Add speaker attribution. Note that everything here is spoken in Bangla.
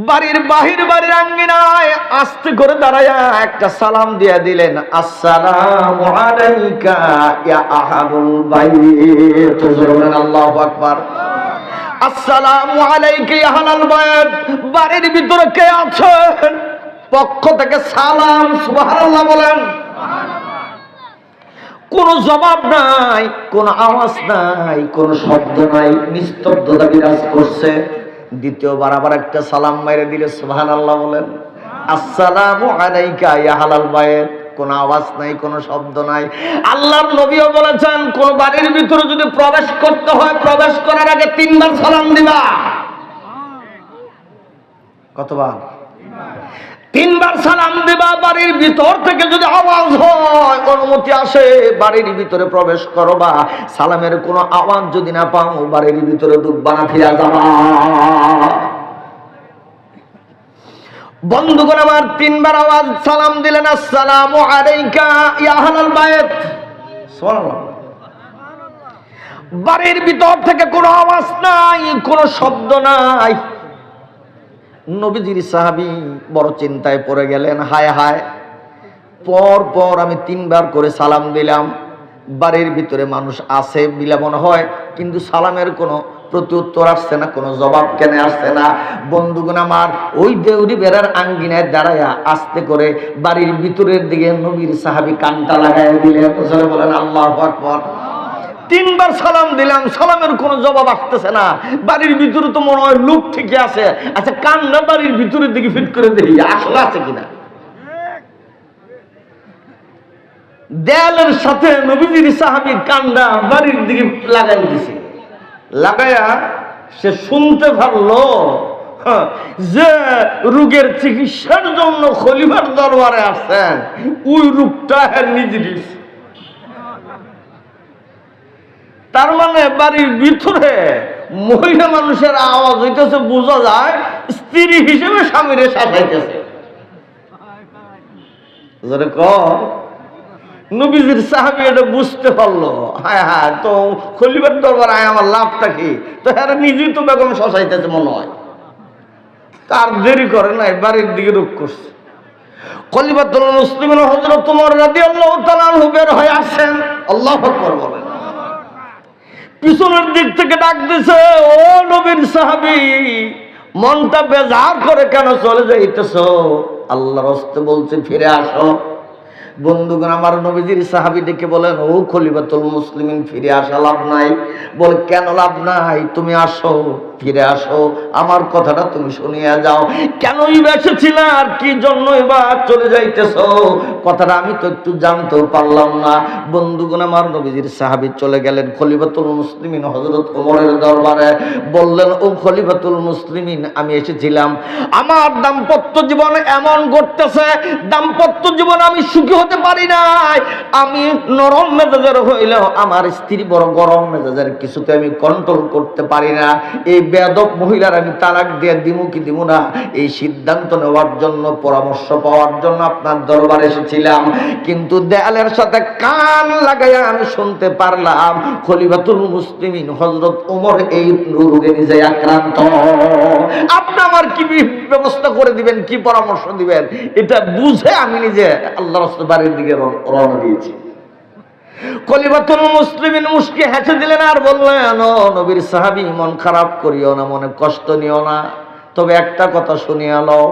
Speaker 1: বাড়ির বাহির বাড়ির আঙ্গিনায় আস্তে করে দাঁড়ায়া একটা সালাম দিয়ে দিলেন, আসসালামু আলাইকা ইয়া আহাবুল বাইত। আল্লাহু আকবার। আসসালামু আলাইকা ইয়া আহলাল বাইত। বাড়ির ভিতরে কে আছেন? পক্ষ থেকে সালাম। সুবহানাল্লাহ বলেন। কোন জবাব নাই, কোন আওয়াজ নাই, কোন শব্দ নাই, নিস্তব্ধতা বিরাজ করছে। দ্বিতীয়বার আবার একটা সালাম মেরে দিলে। সুবহানাল্লাহ বলেন। আসসালামু আলাইকা ইয়া আহলাল বাইত। কোন আওয়াজ নাই, কোন শব্দ নাই। আল্লাহর নবীও বলেছেন, কোন বাড়ির ভিতরে যদি প্রবেশ করতে হয়, প্রবেশ করার আগে 3 বার সালাম দিবা। কতবার? 3 বার সালাম দিবা। বাড়ির ভিতর থেকে যদি আওয়াজ হয়, অনুমতি আসে, বাড়ির ভিতরে প্রবেশ করবা। সালামের কোনো আওয়াজ যদি না পাও, বাড়ির ভিতরে ঢুকবা না, ফিরে যাবা। বন্ধুগণ আমার 3 বার আওয়াজ সালাম দিলেন, আসসালামু আলাইকা ইয়া আহলাল বাইত। সুবহানাল্লাহ। বাড়ির ভিতর থেকে কোনো আওয়াজ নাই, কোনো শব্দ নাই। নবীজির সাহাবী বড় চিন্তায় পড়ে গেলেন, হায় হায়, পর পর আমি 3 বার করে সালাম দিলাম, বাড়ির ভিতরে মানুষ আছে বিলা মনে হয়, কিন্তু সালামের কোনো প্রত্যুত্তর আসছে না, কোনো জবাব কেন আসছে না। বন্ধুগণ আমার, ওই দেউরি বেড়ার আঙ্গিনায় দাঁড়ায়া আস্তে করে বাড়ির ভিতরের দিকে নবীর সাহাবী কানটা লাগায় দিলেন। বলেন আল্লাহু আকবার। 3 বার সালাম দিলাম, সালামের কোনো জবাব আসতেছে না। বাড়ির ভিতরে তো মনে হয় লোক ঠিকই আছে। আচ্ছা, কান্না বাড়ির ভিতরের দিকে ফিট করে দেখি আসলে আছে কিনা। দেয়ালের সাথে নবীজির সাহাবী কান্না বাড়ির দিকে লাগাই দিছে। লাগায়া সে শুনতে পারলো যে রোগের চিকিৎসার জন্য খলিফার দরবারে আসছেন, ওই রোগটা নিজেরই। তার মানে বাড়ির ভিতরে মহিলা মানুষের আওয়াজ হইতেছে, বোঝা যায় স্ত্রী হিসেবে স্বামীরে শাসাইতেছে। নবীজির সাহাবী এটা বুঝতে পারলো, হ্যাঁ হ্যাঁ, তো খলিফার দরবার আয় আমার লাভটা কি? তো হ্যাঁ, নিজেই তো বেগম শাসাইতেছে মনে হয়। তার দেরি করে নাই, বাড়ির দিকে রুখ করছে। খলিফাতুল মুসলিমিন হযরত ওমর রাদিয়াল্লাহু তাআলা আনহু বের হয়ে আসেন। আল্লাহু আকবার বলেন। পিছনের দিক থেকে ডাক দিছে, ও নবীর সাহাবী, মনটা বেজার করে কেন চলে যাইতেছো? আল্লাহর রাস্তে বলছে, ফিরে আসো। বন্ধুগণ আমার, নবীজির সাহাবী ডেকে বলেন, ও খলিফাতুল মুসলিমিন, ফিরে আসা লাভ নাই। বলে, কেন লাভ নাই? তুমি আসো, ফিরে আসো, আমার কথাটা তুমি শুনিয়া যাও। কেনই বেঁচেছিল আর কি জন্যই বা চলে যাইতেছো, কথাটা আমি তো একটু জানতেও পারলাম না। বন্ধুগণ আমার, নবীজির সাহাবী চলে গেলেন খলিফাতুল মুসলিমিন হযরত ওমরের দরবারে। বললেন, ও খলিফাতুল মুসলিমিন, আমি এসেছিলাম, আমার দাম্পত্য জীবন এমন ঘটতেছে, দাম্পত্য জীবন আমি সুখী হতে পারি নাই। আমি নরম মেজাজের হইলেও আমার স্ত্রী বড় গরম মেজাজের, কিছুতে আমি কন্ট্রোল করতে পারি না। এই বেয়াদব মহিলার আমি তালাক দিয়ে দিমু কি দিমু না, এই সিদ্ধান্ত নেওয়ার জন্য, পরামর্শ পাওয়ার জন্য আপনার দরবারে এসেছিলাম। কিন্তু দেয়ালের সাথে কান লাগাইয়া আমি শুনতে পারলাম খলিফাতুল মুসলিমিন হযরত ওমর এই রোগে নিজে আক্রান্ত। আপনি আমার কি ব্যবস্থা করে দিবেন, কি পরামর্শ দিবেন, এটা বুঝে আমি নিজে আল্লাহর রাস্তায় বাড়ির দিকে রওনা দিয়েছি। খলিফাতুল মুসলিমিন মুস্কি হেসে দিলেন আর বললেন, ও নবীর সাহাবী, মন খারাপ করিও না, মনে কষ্ট নিও না, তবে একটা কথা শুনিয়া লও।